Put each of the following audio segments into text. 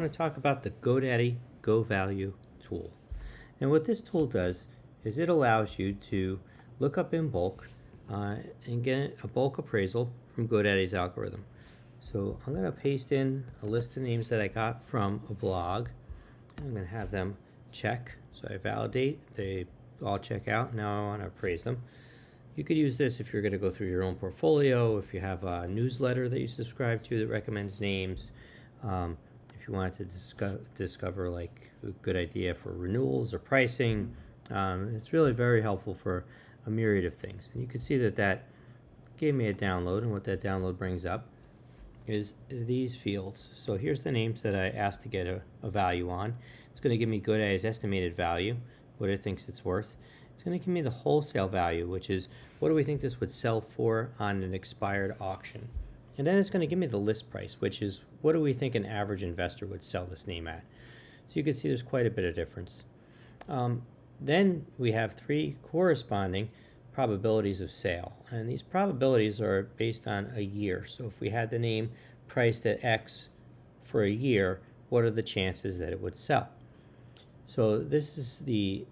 want to talk about the GoDaddy Go Value tool. And what this tool does is it allows you to look up in bulk and get a bulk appraisal from GoDaddy's algorithm. So I'm going to paste in a list of names that I got from a blog. I'm going to have them check. So I validate, they all check out. Now I want to appraise them. You could use this if you're going to go through your own portfolio, if you have a newsletter that you subscribe to that recommends names, if you wanted to discover like a good idea for renewals or pricing. It's really very helpful for a myriad of things. And you can see that gave me a download, and what that download brings up is these fields. So here's the names that I asked to get a value on. It's going to give me GoDaddy's estimated value, what it thinks it's worth. It's going to give me the wholesale value, which is what do we think this would sell for on an expired auction. And then it's going to give me the list price, which is what do we think an average investor would sell this name at. So you can see there's quite a bit of difference. Then we have three corresponding probabilities of sale. And these probabilities are based on a year. So if we had the name priced at X for a year, what are the chances that it would sell? So this is the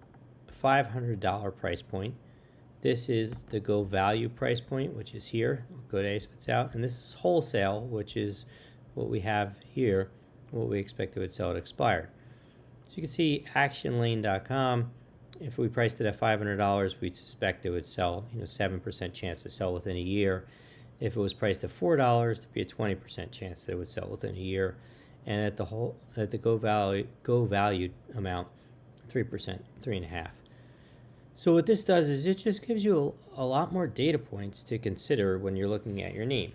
$500 price point. This is the Go Value price point, which is here, GoDaddy spits out. And this is wholesale, which is what we have here, what we expect it would sell at expired. So you can see actionlane.com, if we priced it at $500, we'd suspect it would sell, 7% chance to sell within a year. If it was priced at $4, there'd be a 20% chance that it would sell within a year. And at the Go Value amount, 3%, 3.5%. So what this does is it just gives you a lot more data points to consider when you're looking at your name.